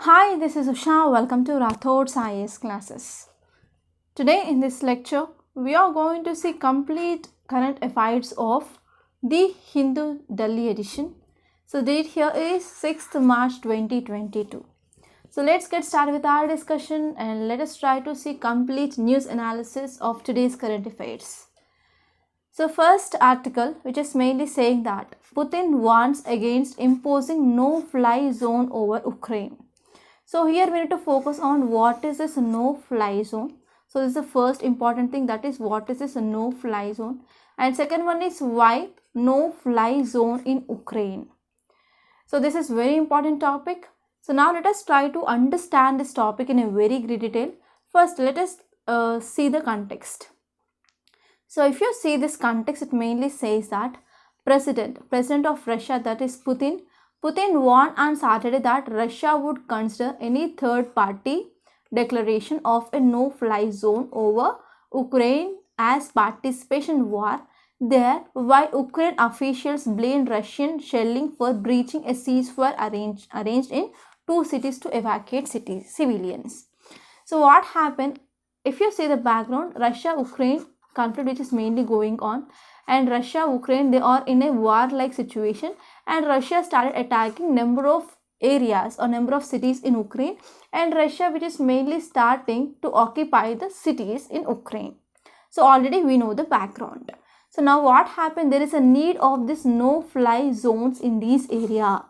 Hi, this is Usha. Welcome to Rathod's IAS classes. Today in this lecture, we are going to see complete current affairs of the Hindu Delhi edition. So date here is 6th March 2022. So let's get started with our discussion and let us try to see complete news analysis of today's current affairs. So first article, which is mainly saying that Putin warns against imposing no-fly zone over Ukraine. So here we need to focus on what is this no-fly zone. So this is the first important thing, that is what is this no-fly zone, and second one is why no-fly zone in Ukraine. So this is very important topic. So now let us try to understand this topic in a very great detail. First let us see the context. So if you see this context, it mainly says that President of Russia, that is Putin warned on Saturday that Russia would consider any third party declaration of a no-fly zone over Ukraine as participation war there, while Ukraine officials blamed Russian shelling for breaching a ceasefire arranged in two cities to evacuate civilians. So what happened? If you see the background, Russia-Ukraine conflict which is mainly going on, and Russia-Ukraine, they are in a war-like situation, and Russia started attacking number of areas or number of cities in Ukraine, and Russia which is mainly starting to occupy the cities in Ukraine. So already we know the background. So now what happened? There is a need of this no-fly zones in these area,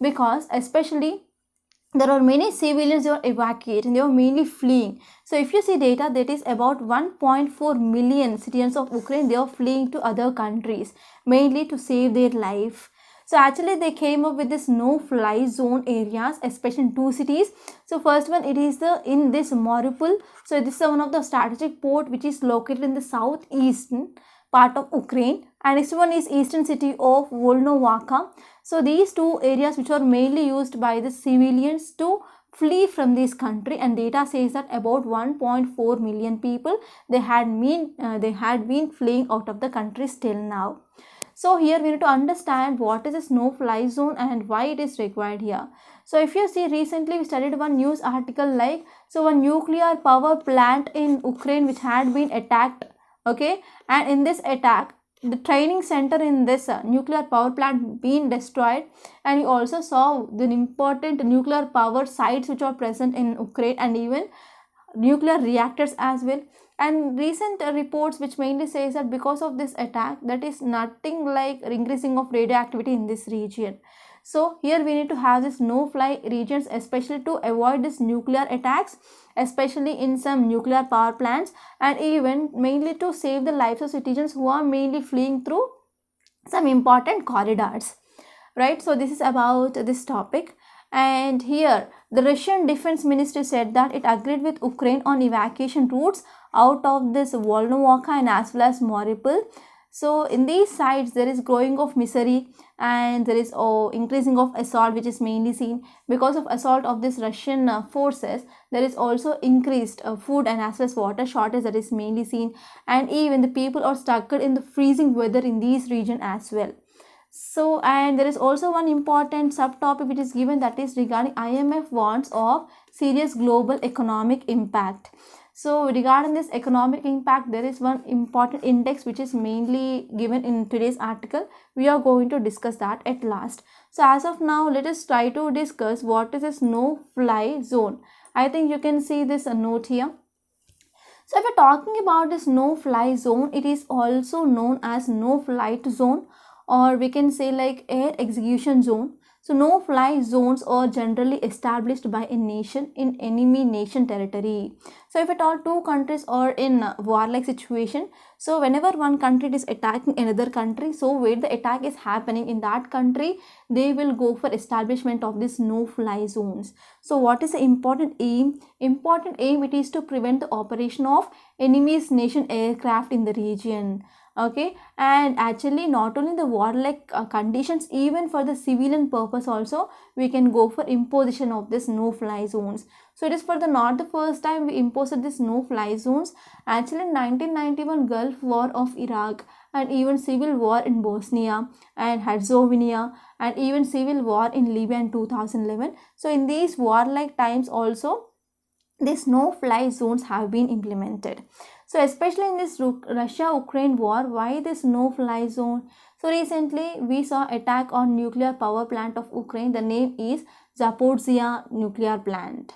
because especially there are many civilians who are evacuated and they are mainly fleeing. So if you see data, that is about 1.4 million citizens of Ukraine, they are fleeing to other countries mainly to save their life. So actually they came up with this no-fly zone areas, especially in two cities. So first one, it is in this Mariupol. So this is one of the strategic port which is located in the southeastern part of Ukraine, and next one is eastern city of Volnovakha. So these two areas which are mainly used by the civilians to flee from this country, and data says that about 1.4 million people they had been fleeing out of the country till now. So here we need to understand what is this no-fly zone and why it is required here. So if you see, recently we studied one news article like, so a nuclear power plant in Ukraine which had been attacked, okay, and in this attack the training center in this nuclear power plant being destroyed, and you also saw the important nuclear power sites which are present in Ukraine and even nuclear reactors as well. And recent reports which mainly says that because of this attack, that is nothing like increasing of radioactivity in this region. So here we need to have this no-fly regions, especially to avoid this nuclear attacks, especially in some nuclear power plants, and even mainly to save the lives of citizens who are mainly fleeing through some important corridors, right? So this is about this topic. And here the Russian defense ministry said that it agreed with Ukraine on evacuation routes out of this Volnovakha and as well as Mariupol. So in these sites there is growing of misery, and there is increasing of assault which is mainly seen because of assault of this Russian forces. There is also increased food and as well as water shortage that is mainly seen, and even the people are stuck in the freezing weather in these region as well. So, and there is also one important subtopic which is given, that is regarding IMF warns of serious global economic impact. So regarding this economic impact, there is one important index which is mainly given in today's article. We are going to discuss that at last. So as of now, let us try to discuss what is this no-fly zone. I think you can see this note here. So if we're talking about this no-fly zone, it is also known as no-flight zone, or we can say like air execution zone. So no-fly zones are generally established by a nation in enemy nation territory. So if at all two countries are in a warlike situation, so whenever one country is attacking another country, so where the attack is happening in that country, they will go for establishment of this no-fly zones. So what is the important aim? Important aim, it is to prevent the operation of enemy's nation aircraft in the region. Okay, and actually not only the warlike conditions, even for the civilian purpose also we can go for imposition of this no-fly zones. So it is for the not the first time we imposed this no-fly zones. Actually in 1991 Gulf War of Iraq, and even civil war in Bosnia and Herzegovina, and even civil war in Libya in 2011. So in these warlike times also, these no-fly zones have been implemented. So especially in this Russia-Ukraine war, why this no-fly zone? So recently we saw attack on nuclear power plant of Ukraine. The name is Zaporizhzhia nuclear plant.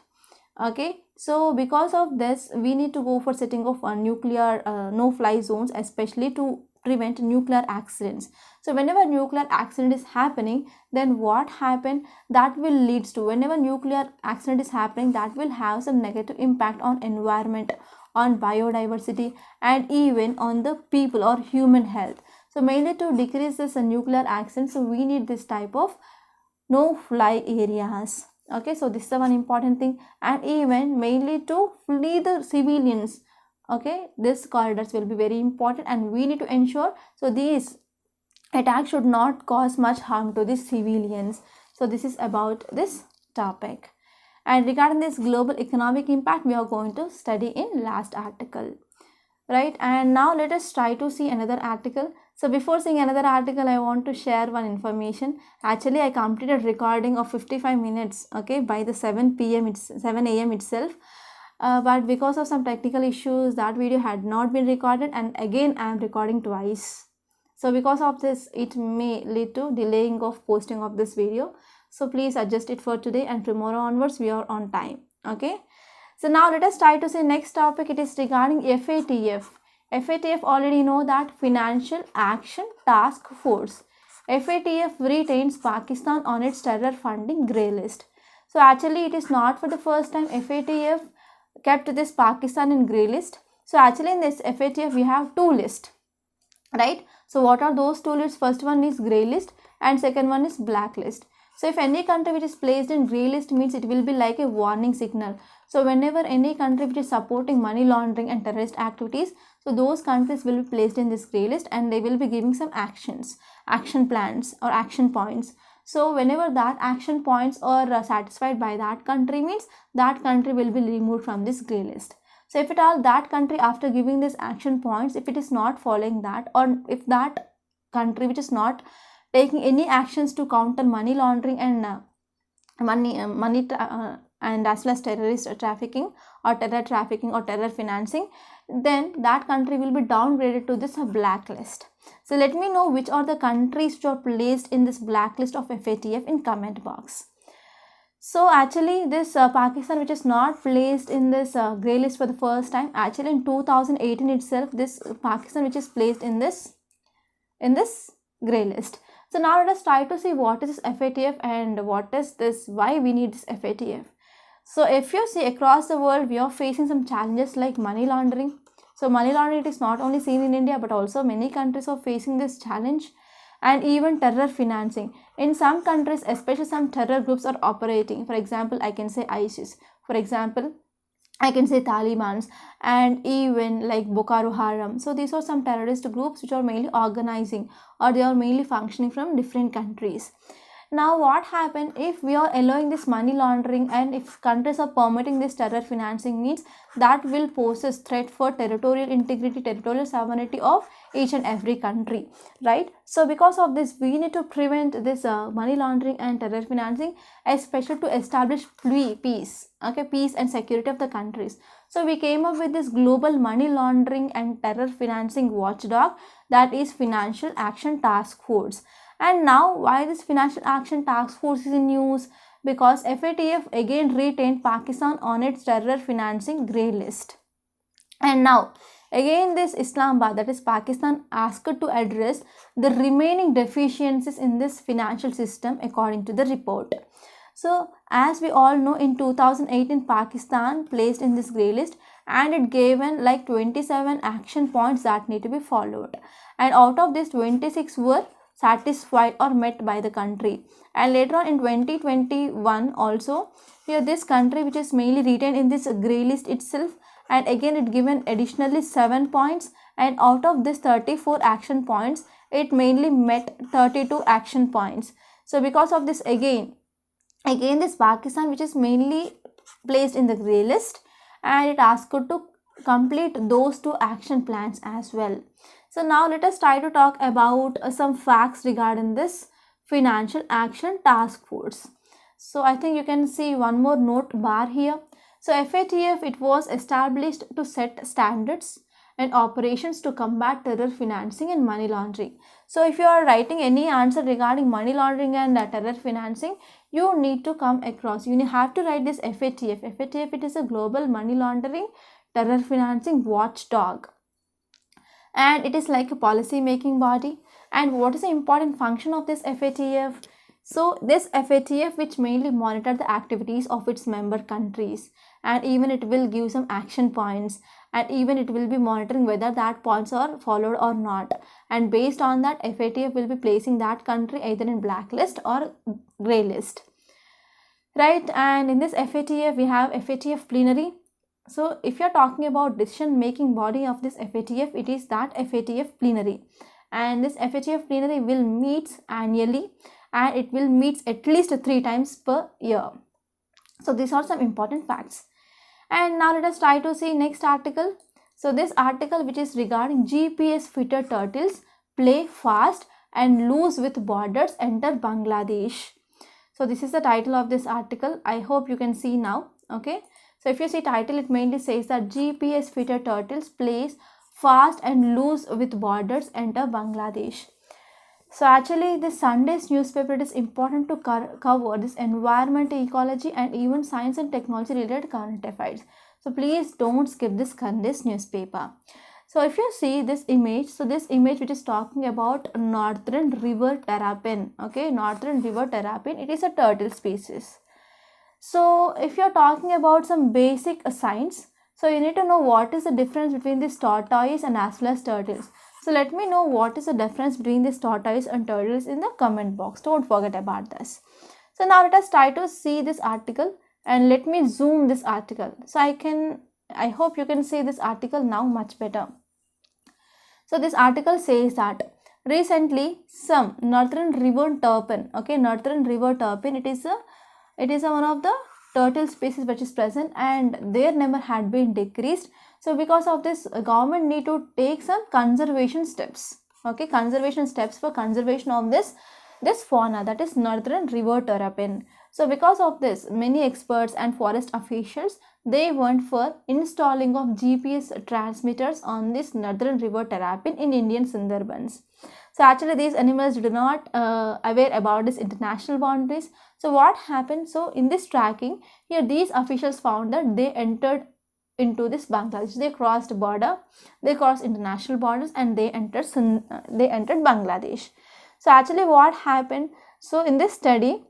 Okay, so because of this, we need to go for setting of nuclear no-fly zones, especially to prevent nuclear accidents. So whenever nuclear accident is happening, then what happen, that will leads to, whenever nuclear accident is happening, that will have some negative impact on environment, on biodiversity, and even on the people or human health. So mainly to decrease this nuclear accident, so we need this type of no-fly areas. Okay, so this is the one important thing, and even mainly to flee the civilians. Okay, this corridors will be very important, and we need to ensure so these attacks should not cause much harm to the civilians. So this is about this topic. And regarding this global economic impact, we are going to study in last article, right? And now let us try to see another article. So before seeing another article, I want to share one information. Actually, I completed recording of 55 minutes, okay, by the 7 a.m. itself. But because of some technical issues, that video had not been recorded, and again I am recording twice. So because of this, it may lead to delaying of posting of this video. So please adjust it for today, and tomorrow onwards we are on time. Okay. So now let us try to see next topic. It is regarding FATF. FATF already know that Financial Action Task Force. FATF retains Pakistan on its terror funding grey list. So actually it is not for the first time FATF kept this Pakistan in grey list. So actually in this FATF we have two lists, right? So what are those two lists? First one is grey list and second one is black list. So if any country which is placed in grey list, means it will be like a warning signal. So whenever any country which is supporting money laundering and terrorist activities, so those countries will be placed in this grey list, and they will be giving some action plans or action points. So whenever that action points are satisfied by that country, means that country will be removed from this grey list. So if at all that country, after giving this action points, if it is not following that, or if that country which is not taking any actions to counter money laundering and and as well as terrorist trafficking or terror financing, then that country will be downgraded to this blacklist. So let me know which are the countries which are placed in this blacklist of FATF in comment box. So actually this Pakistan, which is not placed in this grey list for the first time, actually in 2018 itself, this Pakistan which is placed in this grey list. So now let us try to see what is this FATF and what is this, why we need this FATF. So if you see across the world, we are facing some challenges like money laundering. So money laundering, it is not only seen in India, but also many countries are facing this challenge, and even terror financing. In some countries, especially some terror groups are operating. For example, I can say ISIS. For example, I can say Taliban's, and even like Boko Haram. So these are some terrorist groups which are mainly organizing, or they are mainly functioning from different countries. Now what happens if we are allowing this money laundering, and if countries are permitting this terror financing, means that will pose a threat for territorial integrity, territorial sovereignty of each and every country, right? So because of this, we need to prevent this money laundering and terror financing, especially to establish peace, okay, peace and security of the countries. So we came up with this global money laundering and terror financing watchdog, that is Financial Action Task Force. And now why this Financial Action Task Force is in news? Because FATF again retained Pakistan on its terror financing grey list. And now again this Islamabad, that is Pakistan, asked to address the remaining deficiencies in this financial system according to the report. So as we all know, in 2018 Pakistan placed in this grey list, and it given like 27 action points that need to be followed, and out of this 26 were satisfied or met by the country. And later on in 2021 also, here this country which is mainly retained in this grey list itself, and again it given additionally 7 points, and out of this 34 action points, it mainly met 32 action points. So because of this, again this Pakistan, which is mainly placed in the grey list, and it asked to complete those 2 action plans as well. So now let us try to talk about some facts regarding this Financial Action Task Force. So I think you can see one more note bar here. So FATF, it was established to set standards and operations to combat terror financing and money laundering. So if you are writing any answer regarding money laundering and terror financing, you need to come across, you have to write this FATF. FATF, it is a global money laundering terror financing watchdog, and it is like a policy making body. And what is the important function of this FATF? So this FATF, which mainly monitor the activities of its member countries, and even it will give some action points, and even it will be monitoring whether that points are followed or not, and based on that FATF will be placing that country either in blacklist or grey list, right? And in this FATF we have FATF plenary. So if you are talking about decision making body of this FATF, it is that FATF plenary, and this FATF plenary will meet annually, and it will meet at least 3 times per year. So these are some important facts. And now let us try to see next article. So this article, which is regarding GPS fitted turtles play fast and loose with borders enter Bangladesh. So this is the title of this article. I hope you can see now. Okay. So if you see title, it mainly says that GPS fitted turtles plays fast and loose with borders enter Bangladesh. So actually this Sunday's newspaper, it is important to cover this environment, ecology and even science and technology related current affairs. So please don't skip this Sunday's newspaper. So if you see this image, so this image which is talking about Northern River Terrapin. Okay, Northern River Terrapin, it is a turtle species. So if you are talking about some basic science, so you need to know what is the difference between this tortoise and as well as turtles. So let me know what is the difference between this tortoise and turtles in the comment box. Don't forget about this. So now let us try to see this article, and let me zoom this article. So I hope you can see this article now much better. So this article says that recently some Northern River Terrapin, okay, Northern River Terrapin, it is one of the turtle species which is present, and their number had been decreased. So because of this, government need to take some conservation steps. Okay, conservation steps for conservation of this fauna, that is Northern River Terrapin. So because of this, many experts and forest officials, they went for installing of GPS transmitters on this Northern River Terrapin in Indian Sundarbans. So actually these animals do not aware about this international boundaries. So what happened? So in this tracking here, these officials found that they entered into this Bangladesh. They crossed border, they crossed international borders, and they entered Bangladesh. So actually what happened? So in this study,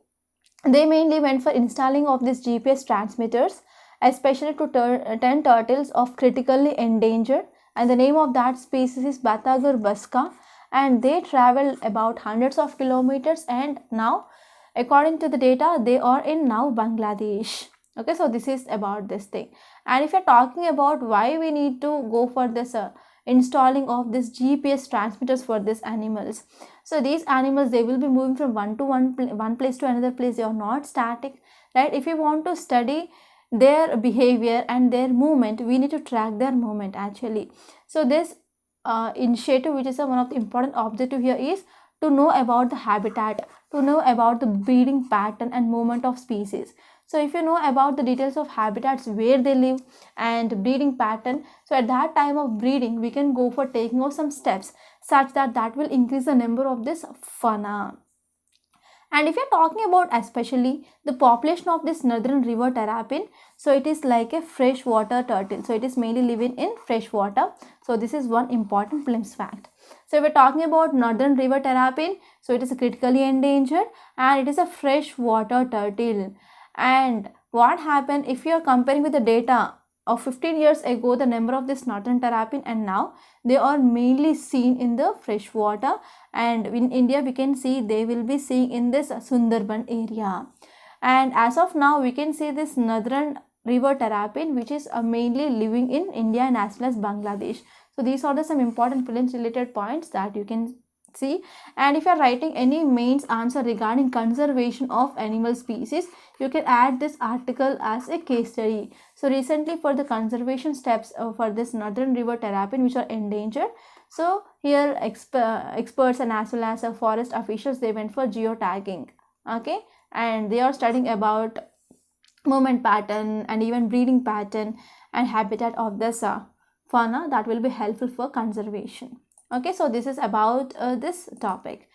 they mainly went for installing of these GPS transmitters, especially to 10 turtles of critically endangered, and the name of that species is Bathagur buska, and they traveled about hundreds of kilometers, and now according to the data they are in now Bangladesh. Okay, so this is about this thing. And if you're talking about why we need to go for this installing of this GPS transmitters for these animals, so these animals, they will be moving from one place to another place. They are not static, right? If you want to study their behavior and their movement, we need to track their movement actually. So this initiative, which is one of the important objective here, is to know about the habitat, to know about the breeding pattern and movement of species. So if you know about the details of habitats, where they live and breeding pattern, so at that time of breeding we can go for taking of some steps such that will increase the number of this fauna. And if you're talking about especially the population of this Northern River Terrapin, so it is like a freshwater turtle. So it is mainly living in freshwater. So this is one important glimpse fact. So we're talking about Northern River Terrapin. So it is critically endangered and it is a freshwater turtle. And what happened if you are comparing with the data of 15 years ago, the number of this Northern Terrapin, and now they are mainly seen in the freshwater, and in India we can see they will be seen in this Sundarban area. And as of now we can see this Northern River Terrapin, which is mainly living in India and as well as Bangladesh. So these are some important prelims related points that you can see. And if you are writing any mains answer regarding conservation of animal species, you can add this article as a case study. So recently for the conservation steps for this Northern River Terrapin which are endangered, So here experts and as well as forest officials, they went for geotagging. Okay, and they are studying about movement pattern and even breeding pattern and habitat of this fauna that will be helpful for conservation. Okay, so this is about this topic.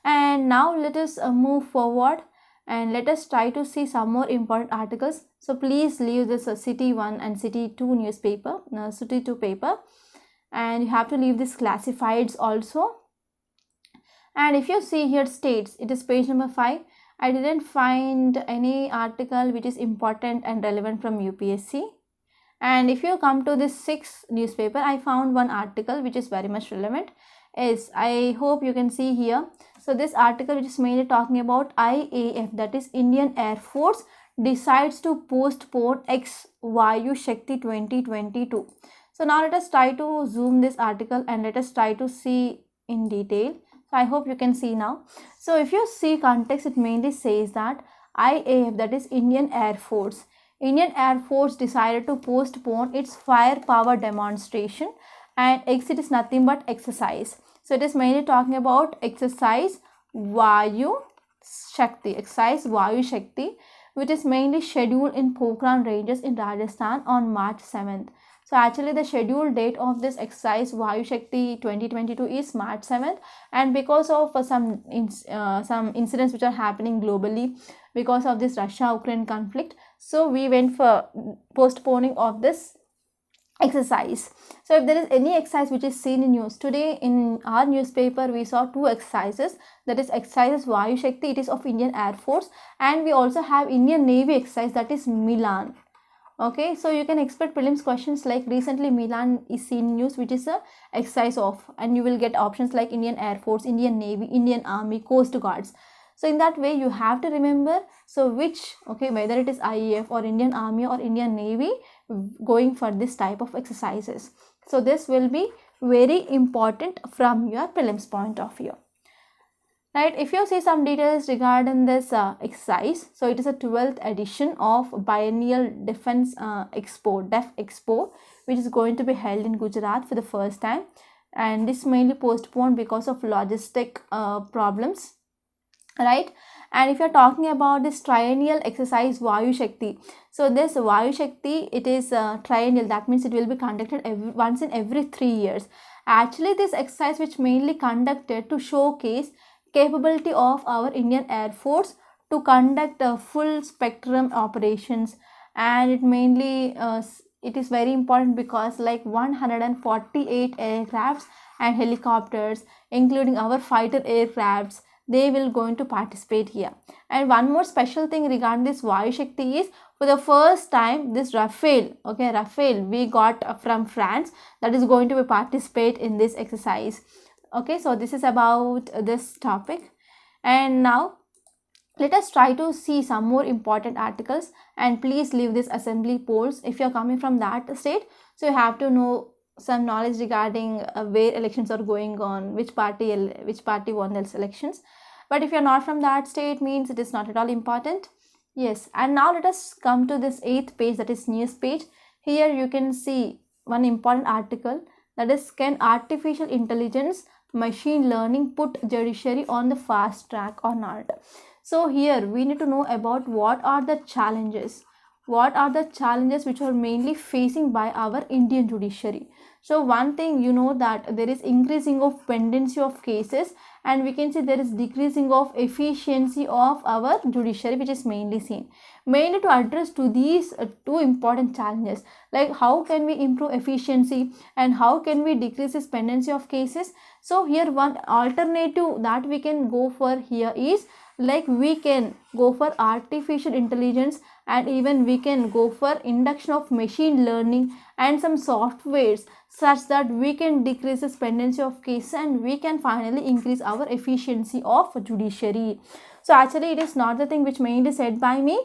And now let us move forward and let us try to see some more important articles. So please leave this City 1 and City 2 newspaper, City 2 paper, and you have to leave this classifieds also. And if you see here states, it is page number 5. I didn't find any article which is important and relevant from UPSC. And if you come to this 6 newspaper, I found one article which is very much relevant. I hope you can see here. So this article, which is mainly talking about IAF, that is Indian Air Force, decides to postpone X Vayu Shakti 2022. So now let us try to zoom this article and let us try to see in detail. So I hope you can see now. So if you see context, it mainly says that IAF, that is Indian Air Force, decided to postpone its firepower demonstration, and X, it is nothing but exercise. So it is mainly talking about exercise Vayu Shakti, which is mainly scheduled in Pokhran ranges in Rajasthan on March 7th. So actually the scheduled date of this exercise Vayu Shakti 2022 is March 7th, and because of some incidents which are happening globally because of this Russia-Ukraine conflict, so we went for postponing of this exercise. So if there is any exercise which is seen in news today, in our newspaper we saw 2 exercises, that is exercises Vayu Shakti, it is of Indian Air Force, and we also have Indian Navy exercise, that is Milan. Okay, so you can expect prelims questions like recently Milan is seen news, which is a exercise of, and you will get options like Indian Air Force, Indian Navy, Indian Army, Coast Guards. So in that way you have to remember, so which, okay, whether it is IAF or Indian Army or Indian Navy going for this type of exercises. So this will be very important from your prelims point of view. Right, if you see some details regarding this exercise, so it is a 12th edition of Biennial Defense Expo, DEF Expo, which is going to be held in Gujarat for the first time, and this mainly postponed because of logistic problems, right? And if you're talking about this triennial exercise Vayu Shakti, so this Vayu Shakti, it is triennial, that means it will be conducted once in every 3 years. Actually this exercise which mainly conducted to showcase capability of our Indian Air Force to conduct full spectrum operations, and it mainly it is very important because like 148 aircrafts and helicopters, including our fighter aircrafts, they will going to participate here. And one more special thing regarding this Vayu Shakti is, for the first time this Rafale we got from France, that is going to be participate in this exercise. Okay, so this is about this topic. And now let us try to see some more important articles, and please leave this assembly polls if you are coming from that state. So you have to know some knowledge regarding where elections are going on, which party won those elections. But if you are not from that state, means it is not at all important. Yes, and now let us come to this 8th page, that is news page. Here you can see one important article, that is, can artificial intelligence, machine learning put judiciary on the fast track or not? So here we need to know about what are the challenges which are mainly facing by our Indian judiciary. So one thing, you know that there is increasing of pendency of cases, and we can see there is decreasing of efficiency of our judiciary, which is mainly seen. Mainly to address to these 2 important challenges, like how can we improve efficiency and how can we decrease this pendency of cases. So here one alternative that we can go for here is, like we can go for artificial intelligence, and even we can go for induction of machine learning and some softwares, such that we can decrease the pendency of cases and we can finally increase our efficiency of judiciary. So actually it is not the thing which mainly said by me.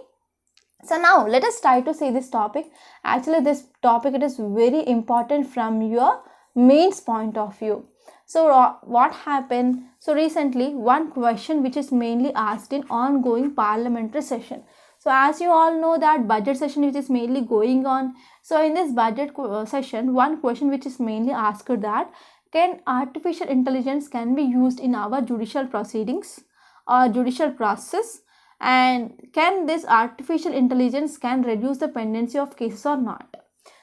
So now let us try to see this topic. Actually this topic, it is very important from your mains point of view. So what happened? So recently one question which is mainly asked in ongoing parliamentary session. So as you all know that budget session which is mainly going on. So in this budget session, one question which is mainly asked that, can artificial intelligence can be used in our judicial proceedings or judicial process, and can this artificial intelligence can reduce the pendency of cases or not?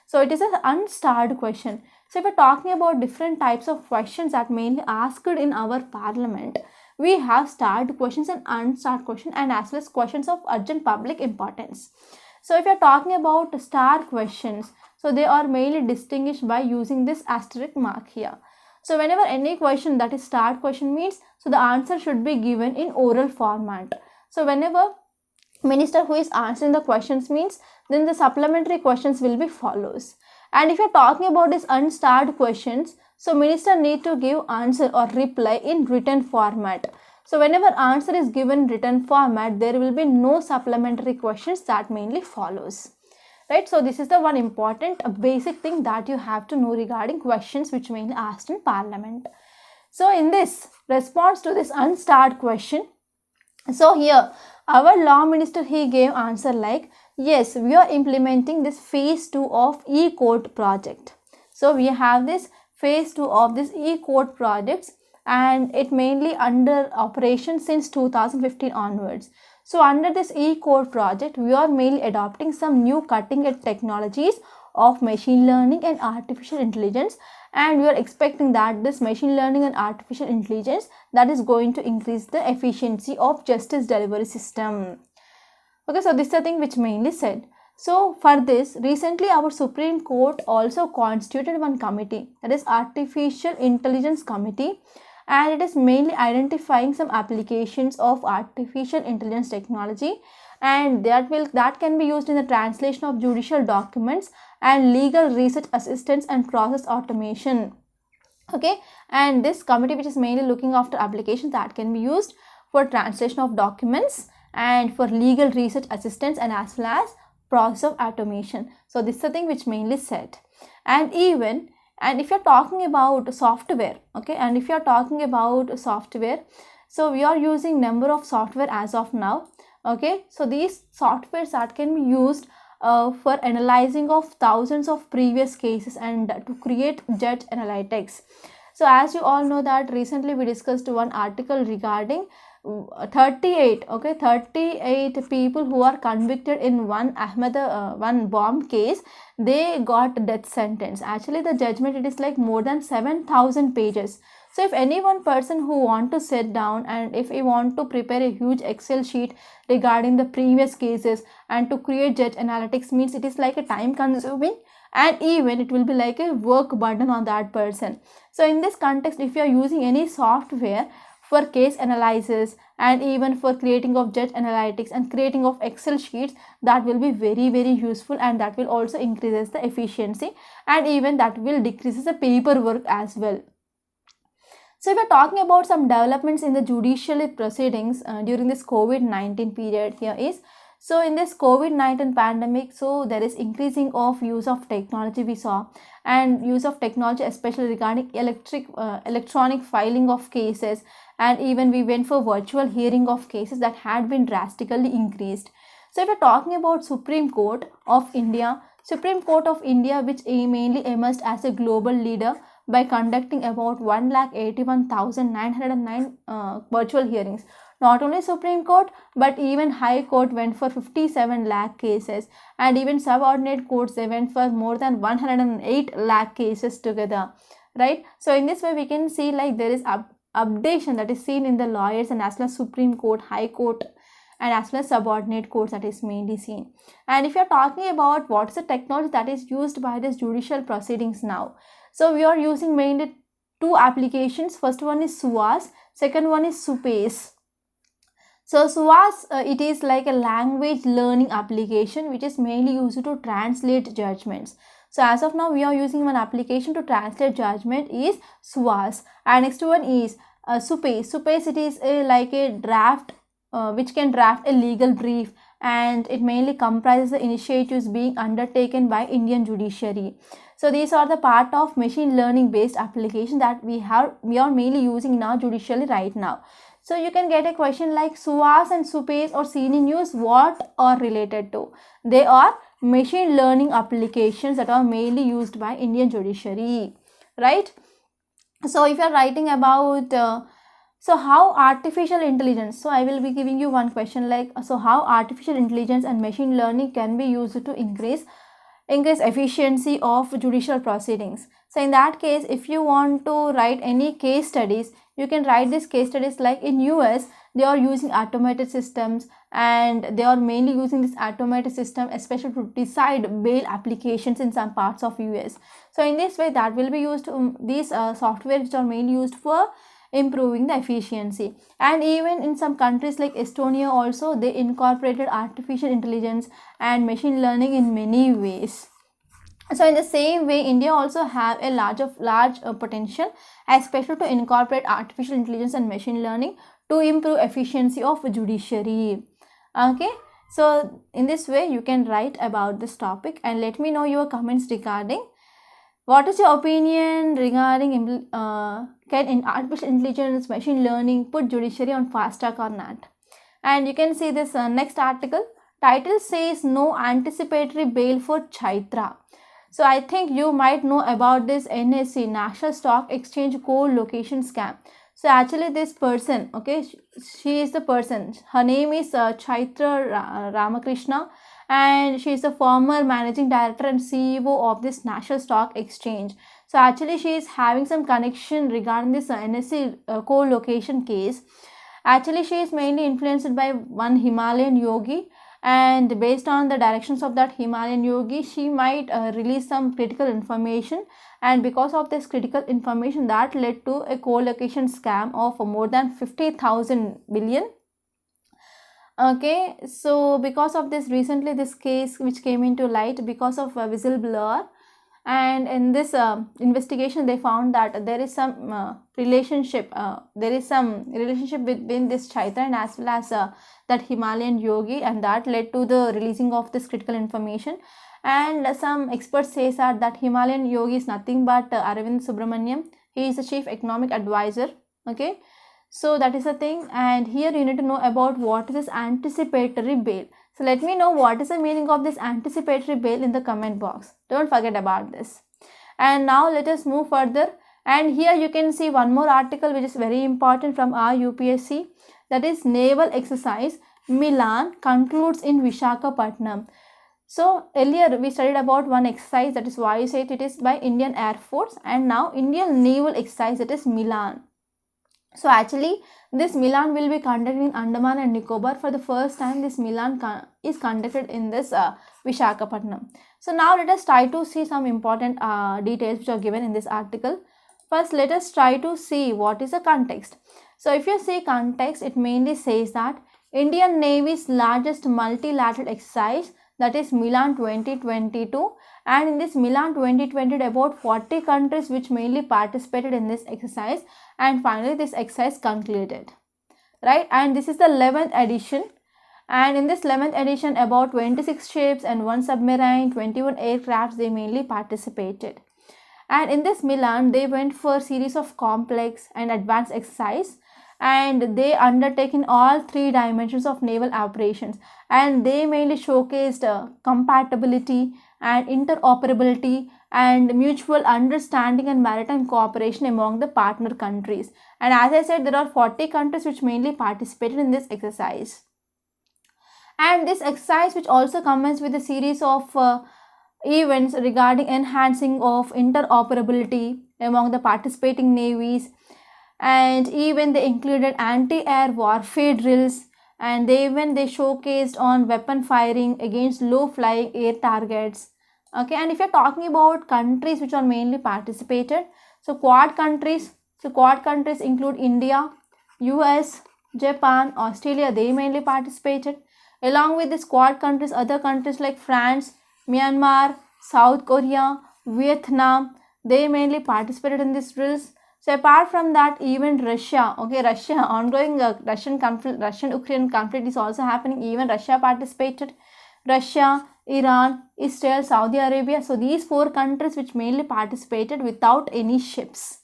So it is an unstarred question. So if we're talking about different types of questions that mainly asked in our parliament, we have starred questions and unstarred questions, and as well as questions of urgent public importance. So if you're talking about star questions, so they are mainly distinguished by using this asterisk mark here. So whenever any question that is starred question means, so the answer should be given in oral format. So whenever minister who is answering the questions means, then the supplementary questions will be follows. And if you're talking about these unstarred questions, so minister need to give answer or reply in written format. So whenever answer is given written format, there will be no supplementary questions that mainly follows. Right, so this is the one important basic thing that you have to know regarding questions which mainly asked in parliament. So in this response to this unstarred question, so here our law minister, he gave answer like, yes, we are implementing this phase 2 of e-court project. So we have this phase 2 of this e-court projects, and it mainly under operation since 2015 onwards. So under this e-court project, we are mainly adopting some new cutting edge technologies of machine learning and artificial intelligence, and we are expecting that this machine learning and artificial intelligence that is going to increase the efficiency of justice delivery system. Okay, so this is the thing which mainly said. So for this, recently our Supreme Court also constituted one committee, that is Artificial Intelligence Committee, and it is mainly identifying some applications of artificial intelligence technology, and that can be used in the translation of judicial documents and legal research assistance and process automation. Okay, and this committee which is mainly looking after applications that can be used for translation of documents and for legal research assistance and as well as process of automation. So this is the thing which mainly said. And if you're talking about software, okay, and if you're talking about software, so we are using number of software as of now. Okay, so these softwares that can be used for analyzing of thousands of previous cases and to create judge analytics. So as you all know that recently we discussed one article regarding 38 people who are convicted in one bomb case, they got death sentence. Actually the judgment, it is like more than 7,000 pages. So if any one person who want to sit down and if he want to prepare a huge Excel sheet regarding the previous cases and to create judge analytics means, it is like a time consuming, and even it will be like a work burden on that person. So in this context, if you are using any software for case analysis and even for creating of judge analytics and creating of Excel sheets, that will be very useful, and that will also increases the efficiency, and even that will decreases the paperwork as well. So if we are talking about some developments in the judicial proceedings during this COVID-19 period, here is, so in this COVID-19 pandemic, so there is increasing of use of technology we saw, and use of technology especially regarding electronic filing of cases, and even we went for virtual hearing of cases that had been drastically increased. So if we're talking about Supreme Court of India, which mainly emerged as a global leader by conducting about 181,909 virtual hearings. Not only Supreme Court, but even High Court went for 57 lakh cases, and even subordinate courts, they went for more than 108 lakh cases together, right? So in this way we can see like there is updation that is seen in the lawyers, and as well as Supreme Court, High Court, and as well as subordinate courts that is mainly seen. And if you are talking about what is the technology that is used by this judicial proceedings now, so we are using mainly two applications. First one is SUAS, second one is SUPACE. So SUAS, it is like a language learning application which is mainly used to translate judgments. So as of now we are using one application to translate judgment is SUAS, and next one is SUPACE. SUPACE, it is like a draft which can draft a legal brief, and it mainly comprises the initiatives being undertaken by Indian judiciary. So these are the part of machine learning based application that we are mainly using in our judiciary right now. So you can get a question like SUAS and SUPACE or CNE News, what are related to? They are machine learning applications that are mainly used by Indian judiciary, right? So if you are writing about so how artificial intelligence, so I will be giving you one question like, so how artificial intelligence and machine learning can be used to increase efficiency of judicial proceedings. So in that case, if you want to write any case studies, you can write these case studies like in US they are using automated systems, and they are mainly using this automated system especially to decide bail applications in some parts of US. So in this way that will be used, these software which are mainly used for improving the efficiency. And even in some countries like Estonia also, they incorporated artificial intelligence and machine learning in many ways. So in the same way, India also have a large potential, especially to incorporate artificial intelligence and machine learning to improve efficiency of judiciary. Okay, so in this way you can write about this topic and let me know your comments regarding what is your opinion regarding can artificial intelligence, machine learning put judiciary on fast track or not. And you can see this next article. Title says no anticipatory bail for Chaitra. So I think you might know about this NSE, National Stock Exchange co-location scam. So actually this person, okay, she is the person. Her name is Chaitra Ramakrishna, and she is the former managing director and CEO of this National Stock Exchange. So actually she is having some connection regarding this NSE co-location case. Actually she is mainly influenced by one Himalayan yogi, and based on the directions of that Himalayan yogi, she might release some critical information, and because of this critical information that led to a co-location scam of more than 50,000 billion. Okay, so because of this, recently this case which came into light because of a whistleblower, and in this investigation they found that there is some relationship between this Chaitra and as well as that Himalayan yogi, and that led to the releasing of this critical information. And some experts say that Himalayan yogi is nothing but Arvind Subramanian. He is the chief economic advisor. Okay, so that is the thing. And here you need to know about what is this anticipatory bail. So let me know what is the meaning of this anticipatory bail in the comment box. Don't forget about this. And now let us move further. And here you can see one more article which is very important from our UPSC. That is naval exercise Milan concludes in Visakhapatnam. So earlier we studied about one exercise, that is why you said it is by Indian Air Force, and now Indian naval exercise, that is Milan. So actually this Milan will be conducted in Andaman and Nicobar. For the first time this Milan is conducted in this Visakhapatnam. So now let us try to see some important details which are given in this article. First let us try to see what is the context. So if you see context, it mainly says that Indian Navy's largest multilateral exercise, that is Milan 2022, and in this Milan 2020 about 40 countries which mainly participated in this exercise, and finally this exercise concluded, right? And this is the 11th edition, and in this 11th edition about 26 ships and 1 submarine, 21 aircrafts, they mainly participated. And in this Milan they went for a series of complex and advanced exercise, and they undertaken all 3 dimensions of naval operations, and they mainly showcased compatibility and interoperability and mutual understanding and maritime cooperation among the partner countries. And as I said, there are 40 countries which mainly participated in this exercise. And this exercise which also commenced with a series of events regarding enhancing of interoperability among the participating navies, and even they included anti-air warfare drills, and they showcased on weapon firing against low flying air targets. Okay, and if you're talking about countries which are mainly participated, so quad countries include India, US, Japan, Australia, they mainly participated. Along with these quad countries, other countries like France, Myanmar, South Korea, Vietnam, they mainly participated in these drills. So apart from that, even Russia, okay, ongoing Russian-Ukraine conflict is also happening. Even Russia participated. Russia, Iran, Israel, Saudi Arabia. So these 4 countries which mainly participated without any ships,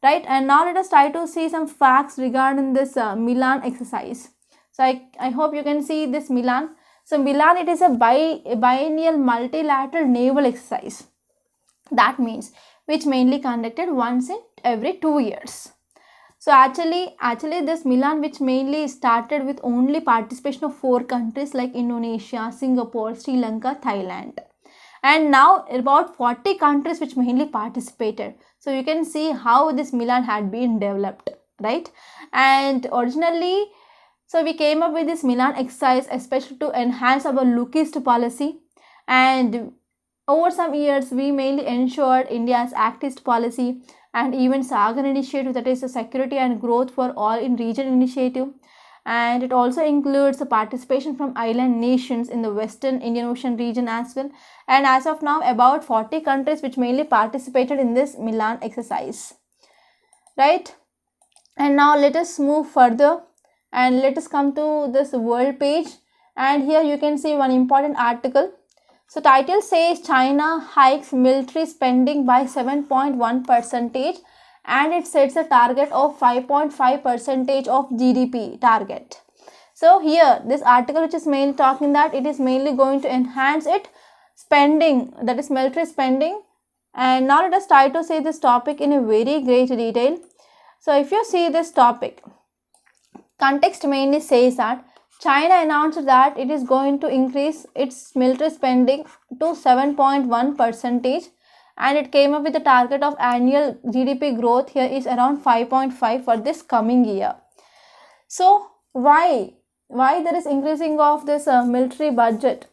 right? And now let us try to see some facts regarding this Milan exercise. So I hope you can see this Milan. So Milan, it is a biennial multilateral naval exercise. That means which mainly conducted once in every 2 years. So actually this Milan, which mainly started with only participation of 4 countries like Indonesia, Singapore, Sri Lanka, Thailand. And now about 40 countries which mainly participated. So you can see how this Milan had been developed, right? And originally, so we came up with this Milan exercise especially to enhance our lookist policy, and over some years we mainly ensured India's actist policy and even Sagar initiative, that is a security and growth for all in region initiative, and it also includes the participation from island nations in the Western Indian Ocean region as well. And as of now, about 40 countries which mainly participated in this Milan exercise, right? And now let us move further and let us come to this world page, and here you can see one important article. So title says China hikes military spending by 7.1 percentage, and it sets a target of 5.5 percentage of GDP target. So here this article which is mainly talking that it is mainly going to enhance its spending, that is military spending. And now let us try to see this topic in a very great detail. So if you see this topic, context mainly says that China announced that it is going to increase its military spending to 7.1 percentage, and it came up with a target of annual GDP growth here is around 5.5 for this coming year. So why there is increasing of this military budget?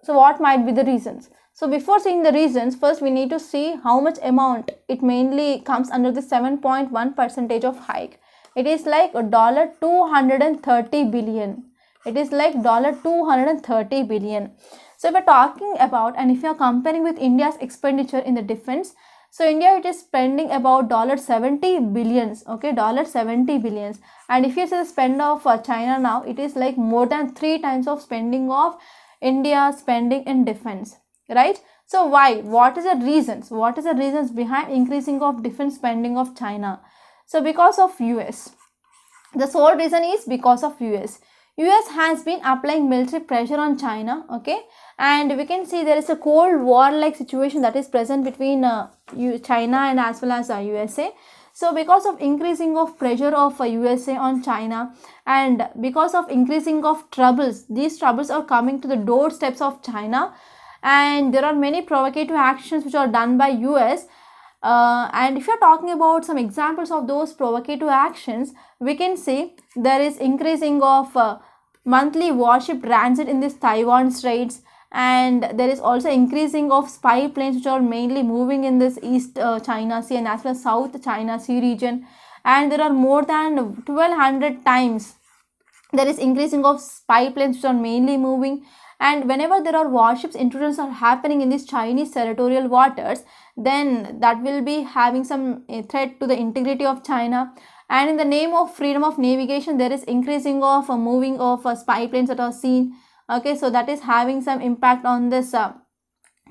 So what might be the reasons? So before seeing the reasons, first we need to see how much amount it mainly comes under the 7.1 percentage of hike. It is like $230 billion. It is like $230 billion. So if we're talking about, and if you're comparing with India's expenditure in the defense, so India, it is spending about $70 billions, okay, $70 billions. And if you see the spend of China now, it is like more than 3 times of spending of India spending in defense, right? So why? What is the reasons? What is the reasons behind increasing of defense spending of China? So because of US. The sole reason is because of US. US has been applying military pressure on China, okay, and we can see there is a cold war like situation that is present between China and as well as USA. So because of increasing of pressure of USA on China, and because of increasing of troubles, these troubles are coming to the doorsteps of China, and there are many provocative actions which are done by US. And if you're talking about some examples of those provocative actions, we can see there is increasing of monthly warship transit in this Taiwan Straits, and there is also increasing of spy planes which are mainly moving in this East China Sea and as well as South China Sea region, and there are more than 1200 times there is increasing of spy planes which are mainly moving. And whenever there are warships intrusions are happening in these Chinese territorial waters, then that will be having some threat to the integrity of China. And in the name of freedom of navigation, there is increasing of moving of spy planes that are seen, okay, so that is having some impact on this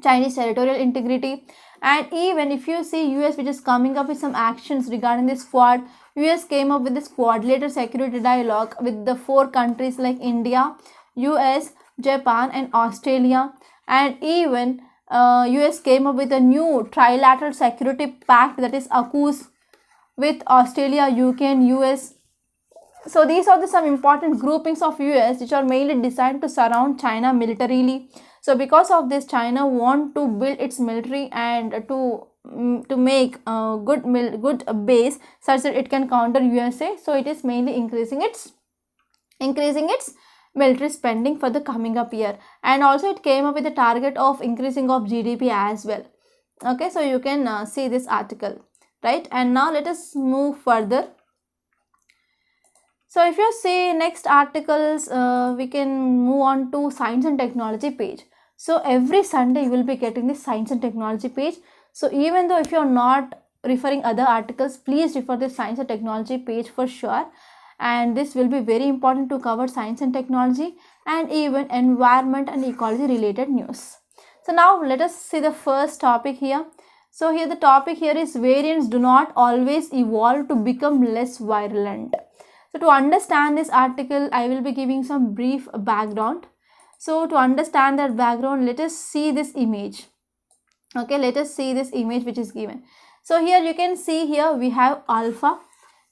Chinese territorial integrity. And even if you see US, which is coming up with some actions regarding this Quad, US came up with this quadrilateral security dialogue with the 4 countries like India, US, Japan and Australia, and even US came up with a new trilateral security pact, that is AUKUS, with Australia, UK and US. So these are some important groupings of US which are mainly designed to surround China militarily. So because of this, China want to build its military and to make a good base such that it can counter USA. So it is mainly increasing its military spending for the coming up year, and also it came up with a target of increasing of GDP as well. Okay, so you can see this article, right? And now let us move further. So if you see next articles, we can move on to science and technology page. So every Sunday you will be getting this science and technology page. So even though if you are not referring other articles, please refer this science and technology page for sure. And this will be very important to cover science and technology and even environment and ecology related news. So now let us see the first topic here. So here the topic here is variants do not always evolve to become less virulent. So to understand this article, I will be giving some brief background. So to understand that background, let us see this image. Okay, let us see this image which is given. So here you can see, here we have alpha,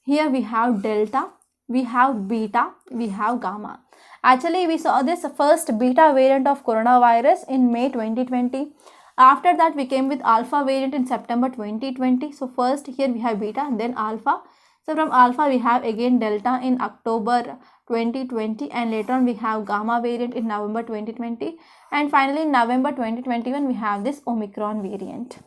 here we have delta, we have beta, we have gamma. Actually, we saw this first beta variant of coronavirus in May 2020. After that, we came with alpha variant in September 2020. So first here we have beta, then alpha. So from alpha we have again delta in October 2020, and later on we have gamma variant in November 2020, and finally in November 2021 we have this Omicron variant.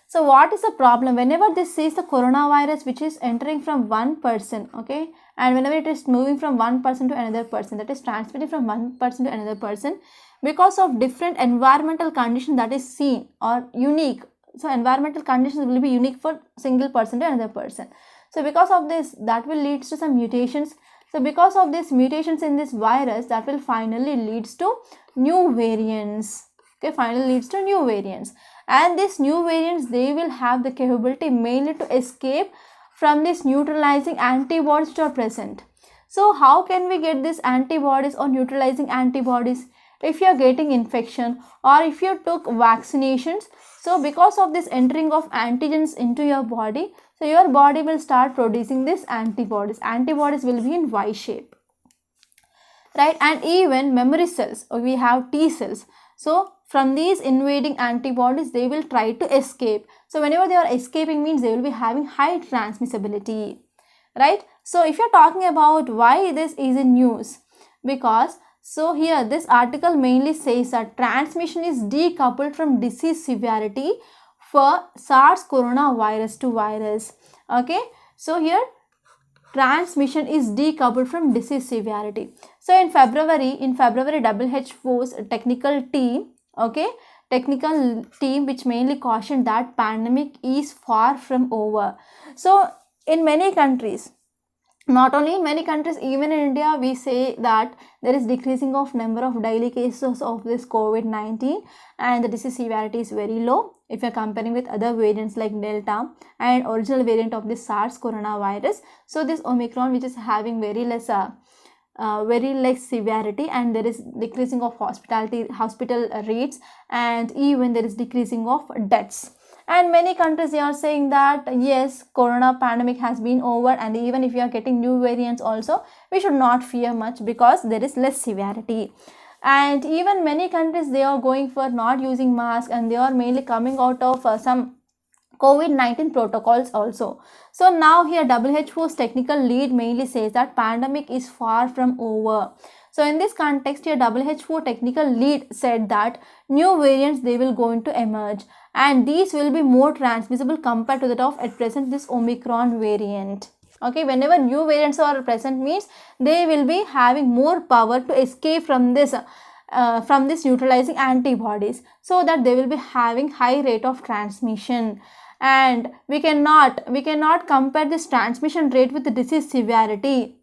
So what is the problem? Whenever this is the coronavirus which is entering from one person, okay, and whenever it is moving from one person to another person, that is transmitting from one person to another person, because of different environmental condition that is seen or unique. So environmental conditions will be unique for single person to another person. So because of this, that will lead to some mutations. So because of these mutations in this virus, that will finally leads to new variants. Okay, finally leads to new variants. And these new variants, they will have the capability mainly to escape from these neutralizing antibodies which are present. So how can we get these antibodies or neutralizing antibodies? If you are getting infection or if you took vaccinations, so because of this entering of antigens into your body, so your body will start producing these antibodies. Antibodies will be in Y shape, right? And even memory cells, or we have T cells. So from these invading antibodies, they will try to escape. So whenever they are escaping means they will be having high transmissibility, right? So if you're talking about why this is in news, because so here this article mainly says that transmission is decoupled from disease severity for SARS coronavirus to virus. Okay, so here transmission is decoupled from disease severity. So in February WHO's technical team, okay, technical team which mainly cautioned that pandemic is far from over. So in many countries, not only in many countries, even in India, we say that there is decreasing of number of daily cases of this COVID-19 and the disease severity is very low if you are comparing with other variants like Delta and original variant of this SARS coronavirus. So this Omicron, which is having very less severity, and there is decreasing of hospital rates, and even there is decreasing of deaths. And many countries, they are saying that yes, corona pandemic has been over, and even if you are getting new variants also, we should not fear much because there is less severity. And even many countries, they are going for not using masks, and they are mainly coming out of some COVID-19 protocols also. So now here WHO's technical lead mainly says that pandemic is far from over. So in this context here, WHO technical lead said that new variants, they will going to emerge, and these will be more transmissible compared to that of at present this Omicron variant. Okay, whenever new variants are present means they will be having more power to escape from this neutralizing antibodies, so that they will be having high rate of transmission. And we cannot compare this transmission rate with the disease severity.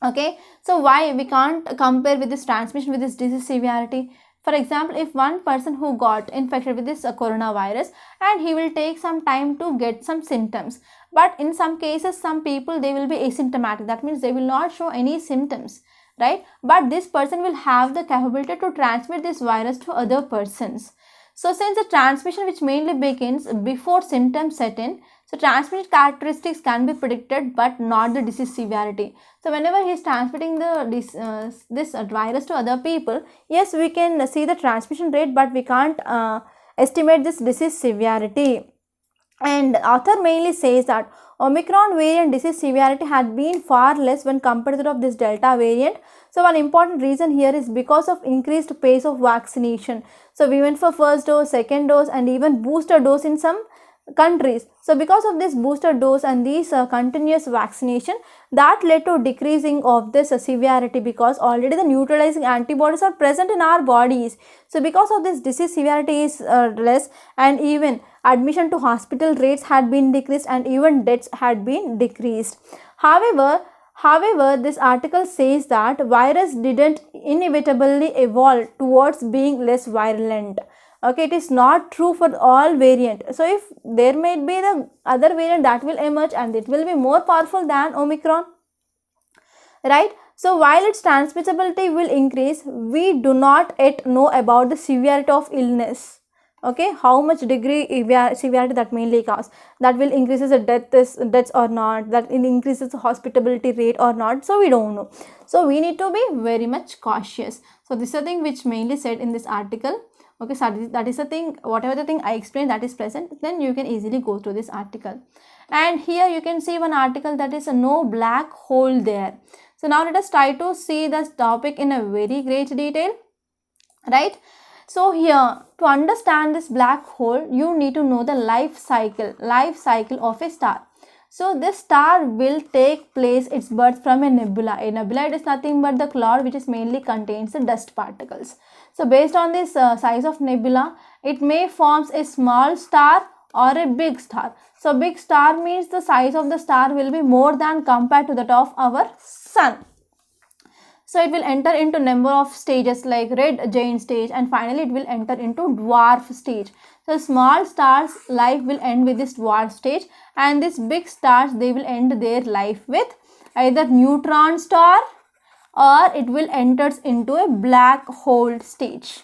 Okay, so why we can't compare with this transmission with this disease severity? For example, if one person who got infected with this coronavirus, and he will take some time to get some symptoms, but in some cases some people, they will be asymptomatic, that means they will not show any symptoms, right? But this person will have the capability to transmit this virus to other persons. So since the transmission which mainly begins before symptoms set in, so transmission characteristics can be predicted but not the disease severity. So whenever he is transmitting this virus to other people, yes, we can see the transmission rate, but we can't estimate this disease severity. And author mainly says that Omicron variant disease severity had been far less when compared to this Delta variant. So one important reason here is because of increased pace of vaccination. So we went for first dose, second dose, and even booster dose in some countries. So because of this booster dose and these continuous vaccination, that led to decreasing of this severity, because already the neutralizing antibodies are present in our bodies. So because of this, disease severity is less, and even admission to hospital rates had been decreased, and even deaths had been decreased. However, this article says that virus didn't inevitably evolve towards being less virulent. Okay, it is not true for all variant. So if there may be the other variant that will emerge, and it will be more powerful than Omicron, right? So while its transmissibility will increase, we do not yet know about the severity of illness. Okay, how much degree severity that mainly cause, that will increases the deaths or not, that it increases the hospitability rate or not, so we don't know. So we need to be very much cautious. So this is the thing which mainly said in this article. Okay, so that is the thing, whatever the thing I explained that is present, then you can easily go through this article. And here you can see one article that is no black hole there. So now let us try to see this topic in a very great detail, right? So here, to understand this black hole, you need to know the life cycle of a star. So this star will take place its birth from a nebula. A nebula, it is nothing but the cloud which is mainly contains the dust particles. So based on this size of nebula, it may forms a small star or a big star. So big star means the size of the star will be more than compared to that of our sun. So it will enter into number of stages like red giant stage, and finally it will enter into dwarf stage. So small stars life will end with this dwarf stage, and these big stars, they will end their life with either neutron star or it will enters into a black hole stage.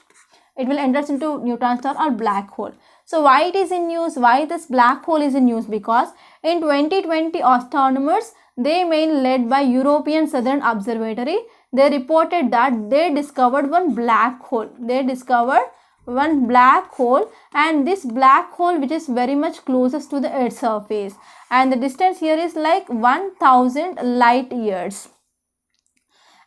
It will enters into neutron star or black hole. So why it is in news? Why this black hole is in news? Because in 2020 astronomers, they mainly led by European Southern Observatory, they reported that they discovered one black hole. They discovered one black hole, and this black hole which is very much closest to the Earth's surface, and the distance here is like 1000 light years.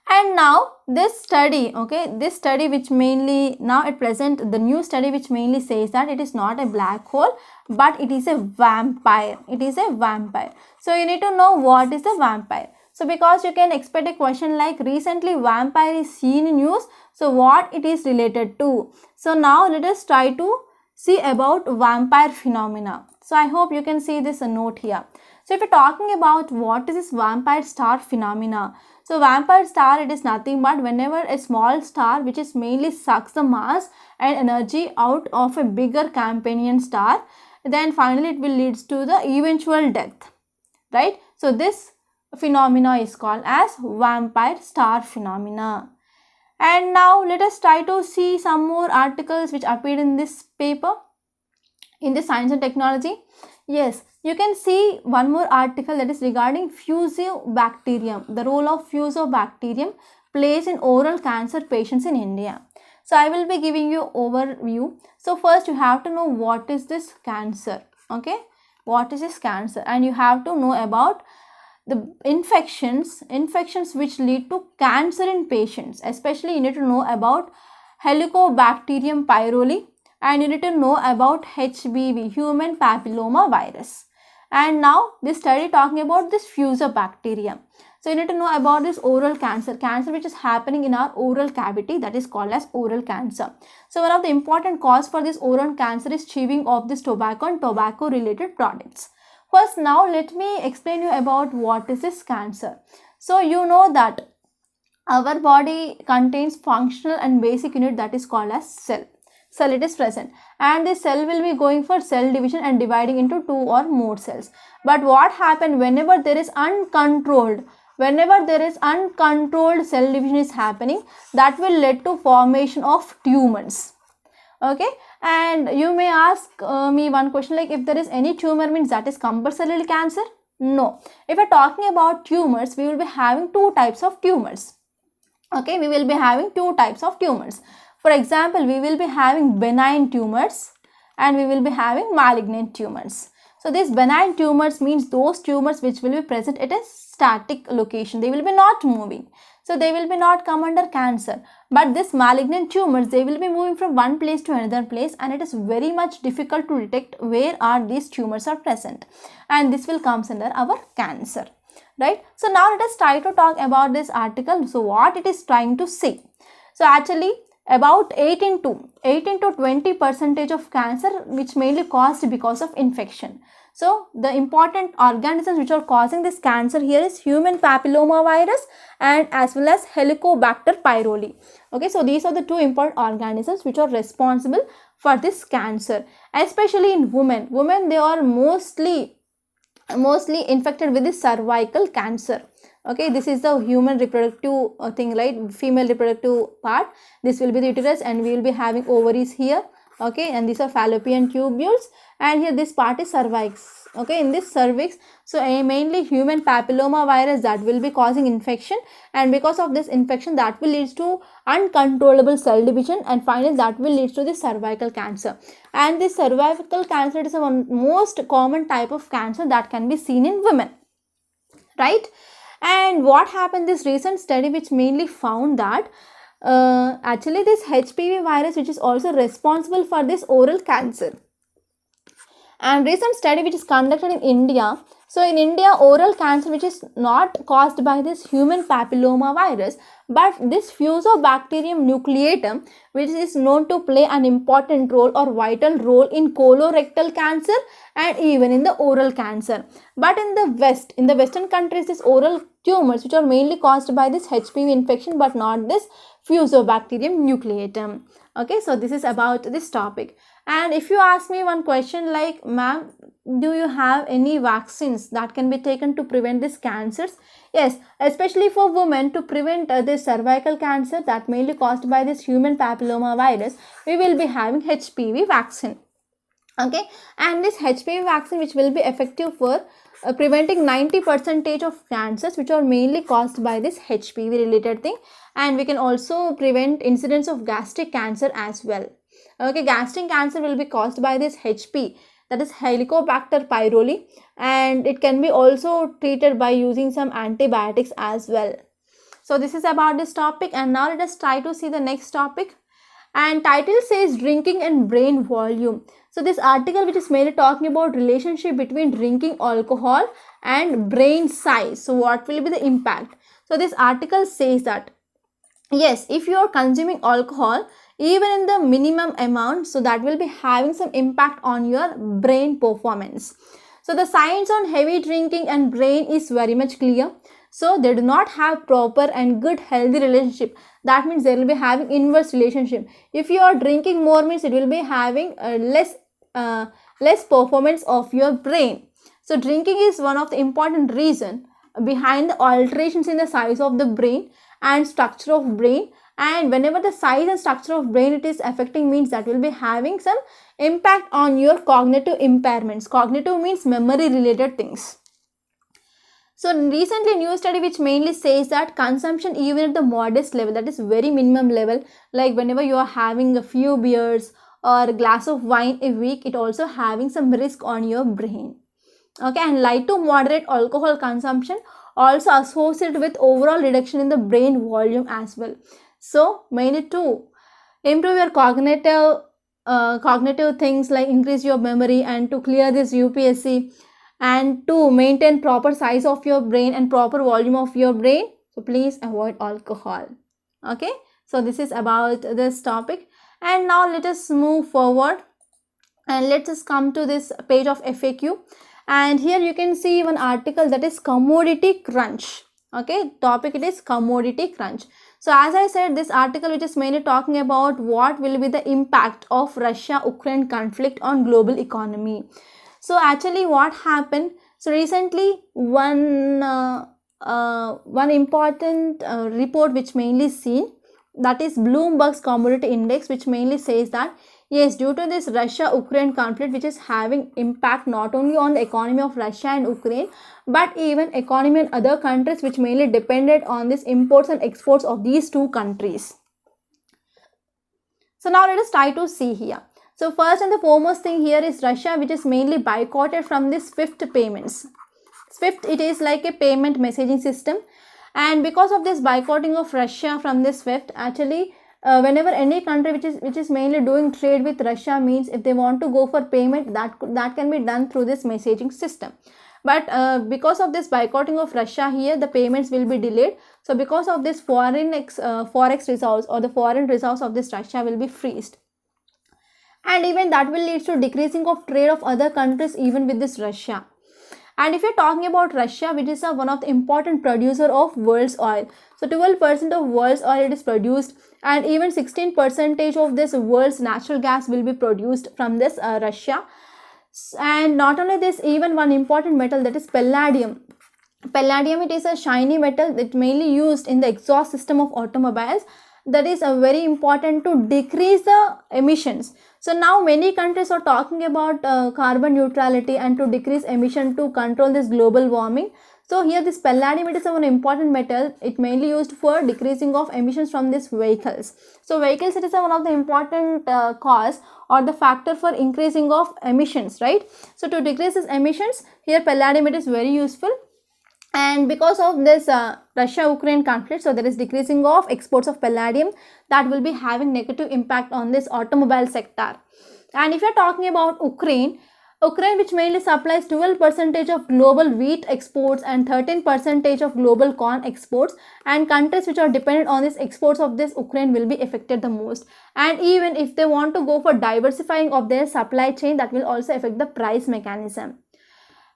And now this study, okay, this study which mainly now at present, the new study which mainly says that it is not a black hole but it is a vampire. It is a vampire. So you need to know what is the vampire. So because you can expect a question like recently vampire is seen in news, so what it is related to. So now let us try to see about vampire phenomena. So I hope you can see this note here. So if you're talking about what is this vampire star phenomena. So vampire star, it is nothing but whenever a small star which is mainly sucks the mass and energy out of a bigger companion star, then finally it will leads to the eventual death, right? So this phenomena is called as vampire star phenomena. And now let us try to see some more articles which appeared in this paper in the Science and Technology. Yes, you can see one more article that is regarding Fusobacterium. The role of Fusobacterium plays in oral cancer patients in India. So I will be giving you overview. So first you have to know what is this cancer. Okay, what is this cancer, and you have to know about the infections which lead to cancer in patients. Especially you need to know about Helicobacterium pylori, and you need to know about HPV, human papilloma virus. And now this study talking about this Fusobacterium. So you need to know about this oral cancer which is happening in our oral cavity, that is called as oral cancer. So one of the important cause for this oral cancer is chewing of this tobacco and tobacco related products. First, now let me explain you about what is this cancer. So you know that our body contains functional and basic unit that is called as cell. Cell, it is present, and this cell will be going for cell division and dividing into two or more cells. But what happens whenever there is uncontrolled cell division is happening, that will lead to formation of tumors. Okay, and you may ask me one question like, if there is any tumor, means that is compulsorily cancer? No. If we are talking about tumors, we will be having two types of tumors. Okay, we will be having two types of tumors. For example, we will be having benign tumors and we will be having malignant tumors. So these benign tumors means those tumors which will be present at a static location. They will be not moving. So they will be not come under cancer. But this malignant tumors, they will be moving from one place to another place, and it is very much difficult to detect where are these tumors are present. And this will comes under our cancer, right? So now let us try to talk about this article. So what it is trying to say. So actually about 18 to 20% of cancer which mainly caused because of infection. So the important organisms which are causing this cancer here is human papilloma virus and as well as Helicobacter pylori. Okay, so these are the two important organisms which are responsible for this cancer, especially in women. Women, they are mostly infected with the cervical cancer. Okay, this is the human reproductive thing, right? Female reproductive part. This will be the uterus, and we will be having ovaries here. okay, and these are fallopian tubules, and here this part is cervix, okay. In this cervix, so a mainly human papilloma virus that will be causing infection, and because of this infection that will lead to uncontrollable cell division, and finally that will lead to the cervical cancer. And this cervical cancer is one most common type of cancer that can be seen in women, right? And what happened, this recent study which mainly found that actually this HPV virus, which is also responsible for this oral cancer. And recent study which is conducted in India. So in India, oral cancer which is not caused by this human papilloma virus, but this Fusobacterium nucleatum, which is known to play an important role or vital role in colorectal cancer and even in the oral cancer. But in the Western countries, this oral tumors which are mainly caused by this HPV infection, but not this Fusobacterium nucleatum. Okay, so this is about this topic. And if you ask me one question like, ma'am, do you have any vaccines that can be taken to prevent these cancers? Yes, especially for women, to prevent this cervical cancer that mainly caused by this human papilloma virus, we will be having HPV vaccine. Okay, and this HPV vaccine which will be effective for preventing 90% of cancers which are mainly caused by this HPV related thing, and we can also prevent incidence of gastric cancer as well. Okay, gastric cancer will be caused by this HP, that is Helicobacter pylori, and it can be also treated by using some antibiotics as well. So this is about this topic, and now let us try to see the next topic. And title says drinking and brain volume. So this article which is mainly talking about relationship between drinking alcohol and brain size. So what will be the impact? So this article says that yes, if you are consuming alcohol even in the minimum amount, so that will be having some impact on your brain performance. So the science on heavy drinking and brain is very much clear. So they do not have proper and good healthy relationship. That means they will be having inverse relationship. If you are drinking more, means it will be having less performance of your brain. So drinking is one of the important reason behind the alterations in the size of the brain and structure of brain. And whenever the size and structure of brain it is affecting, means that will be having some impact on your cognitive impairments. Cognitive means memory related things. So recently new study which mainly says that consumption even at the modest level, that is very minimum level, like whenever you are having a few beers or a glass of wine a week, it also having some risk on your brain. Okay, and light to moderate alcohol consumption also associated with overall reduction in the brain volume as well. So mainly to improve your cognitive things like increase your memory and to clear this UPSC, and to maintain proper size of your brain and proper volume of your brain, so please avoid alcohol. Okay, so this is about this topic. And now let us move forward and let us come to this page of FAQ. And here you can see one article, that is commodity crunch. Okay, topic it is commodity crunch. So as I said, this article which is mainly talking about what will be the impact of Russia-Ukraine conflict on global economy. So actually what happened, so recently one important report which mainly seen, that is Bloomberg's commodity index, which mainly says that yes, due to this Russia-Ukraine conflict which is having impact not only on the economy of Russia and Ukraine, but even economy in other countries which mainly depended on this imports and exports of these two countries. So now let us try to see here. So first and the foremost thing here is Russia, which is mainly boycotted from this SWIFT payments. SWIFT, it is like a payment messaging system, and because of this boycotting of Russia from this SWIFT, actually whenever any country which is mainly doing trade with Russia, means if they want to go for payment, that can be done through this messaging system. But because of this boycotting of Russia here, the payments will be delayed. So because of this forex reserves or the foreign reserves of this Russia will be freezed. And even that will lead to decreasing of trade of other countries even with this Russia. And if you're talking about Russia, which is one of the important producer of world's oil, so 12% of world's oil it is produced, and even 16% of this world's natural gas will be produced from this Russia. And not only this, even one important metal, that is palladium. Palladium, it is a shiny metal that mainly used in the exhaust system of automobiles. That is very important to decrease the emissions. So now many countries are talking about carbon neutrality and to decrease emission to control this global warming. So here this palladium, it is an important metal. It mainly used for decreasing of emissions from these vehicles. So vehicles, it is one of the important cause or the factor for increasing of emissions, right? So to decrease these emissions, here palladium, it is very useful. And because of this Russia-Ukraine conflict, so there is decreasing of exports of palladium that will be having negative impact on this automobile sector. And if you are talking about Ukraine, which mainly supplies 12% of global wheat exports and 13% of global corn exports, and countries which are dependent on these exports of this Ukraine will be affected the most. And even if they want to go for diversifying of their supply chain, that will also affect the price mechanism.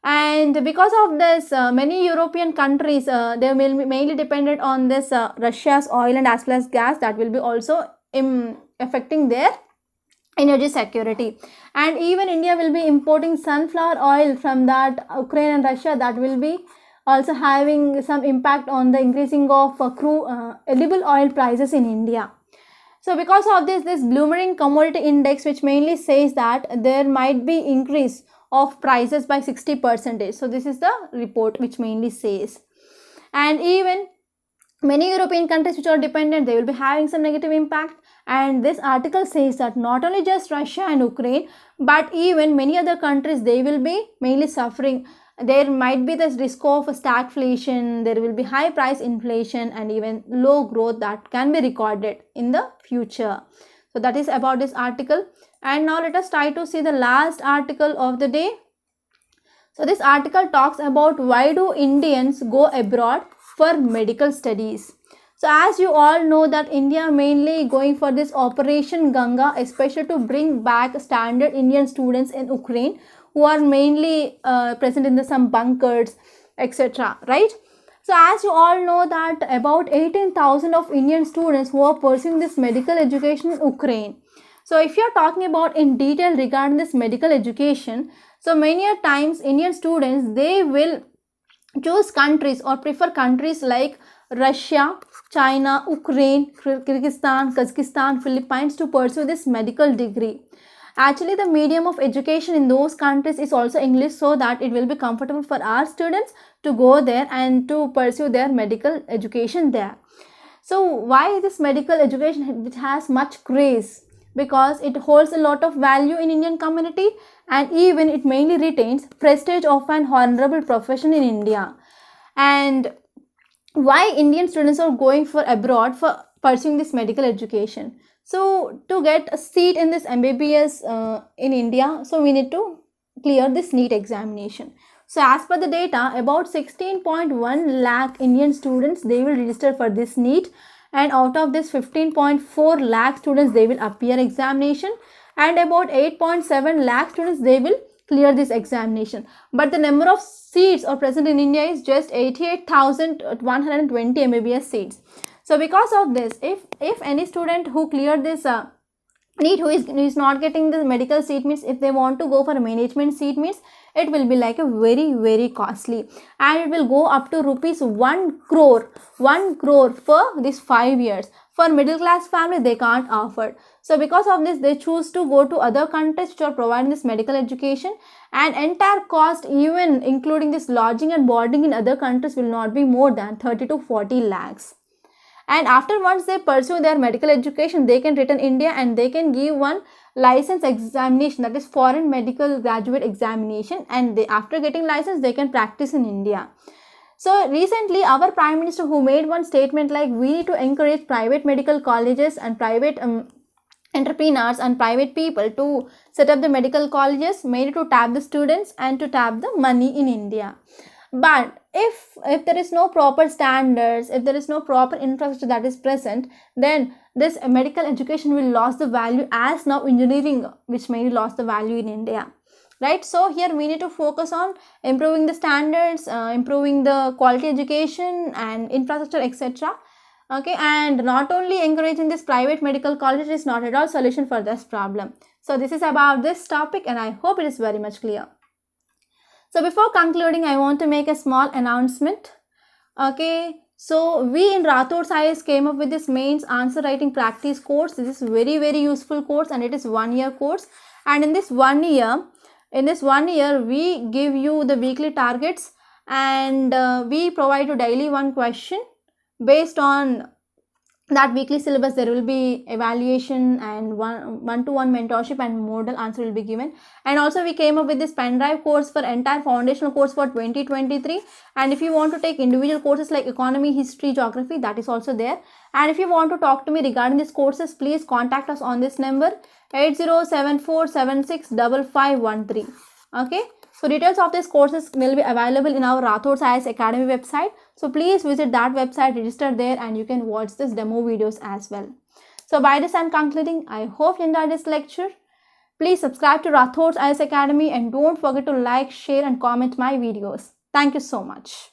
And because of this, many European countries, they will be mainly dependent on this Russia's oil and as well as gas, that will be also affecting their energy security. And even India will be importing sunflower oil from that Ukraine and Russia, that will be also having some impact on the increasing of edible oil prices in India. So because of this Bloomberg commodity index, which mainly says that there might be increase of prices by 60%. So this is the report which mainly says. And even many European countries which are dependent, they will be having some negative impact. And this article says that not only just Russia and Ukraine, but even many other countries, they will be mainly suffering. There might be this risk of stagflation, there will be high price inflation, and even low growth that can be recorded in the future. So that is about this article. And now let us try to see the last article of the day. So this article talks about why do Indians go abroad for medical studies. So as you all know that India mainly going for this Operation Ganga, especially to bring back standard Indian students in Ukraine who are mainly present in some bunkers, etc. Right? So as you all know that about 18,000 of Indian students who are pursuing this medical education in Ukraine. So if you are talking about in detail regarding this medical education, so many a times Indian students, they will choose countries or prefer countries like Russia, China, Ukraine, Kyrgyzstan, Kazakhstan, Philippines to pursue this medical degree. Actually, the medium of education in those countries is also English, so that it will be comfortable for our students to go there and to pursue their medical education there. So why this medical education, which has much craze? Because it holds a lot of value in Indian community, and even it mainly retains prestige of an honorable profession in India. And why Indian students are going for abroad for pursuing this medical education? So to get a seat in this MBBS in India, so we need to clear this NEET examination. So as per the data, about 16.1 lakh Indian students, they will register for this NEET. And out of this 15.4 lakh students, they will appear examination, and about 8.7 lakh students, they will clear this examination. But the number of seats are present in India is just 88,120 MBBS seats. So because of this, if any student who cleared this NEET who is not getting the medical seat, means if they want to go for a management seat, means it will be like a very costly, and it will go up to rupees 1 crore for this 5 years. For middle class family, they can't afford. So because of this, they choose to go to other countries which are providing this medical education, and entire cost, even including this lodging and boarding in other countries, will not be more than 30 to 40 lakhs. And after once they pursue their medical education, they can return India and they can give one license examination, that is foreign medical graduate examination, and after getting license, they can practice in India. So recently our Prime Minister, who made one statement like we need to encourage private medical colleges and private entrepreneurs and private people to set up the medical colleges, made to tap the students and to tap the money in India. But if there is no proper standards, if there is no proper infrastructure that is present, then this medical education will lose the value, as now engineering, which mainly lost the value in India. Right? So here we need to focus on improving the standards, improving the quality education and infrastructure, etc. Okay, and not only encouraging this private medical college is not at all solution for this problem. So this is about this topic, and I hope it is very much clear. So before concluding, I want to make a small announcement. Okay, So we in Rathod's IAS came up with this mains answer writing practice course. This is very useful course, and it is 1 year course. And in this 1 year, we give you the weekly targets, and we provide you daily one question. Based on that weekly syllabus, there will be evaluation and one-to-one mentorship and model answer will be given. And also we came up with this pen drive course for entire foundational course for 2023. And if you want to take individual courses like economy, history, geography, that is also there. And if you want to talk to me regarding these courses, please contact us on this number 8074765513. Okay, so details of these courses will be available in our Rathod's IAS Academy website. So please visit that website, register there, and you can watch this demo videos as well. So by this I'm concluding. I hope you enjoyed this lecture. Please subscribe to Rathod's IAS Academy and don't forget to like, share and comment my videos. Thank you so much.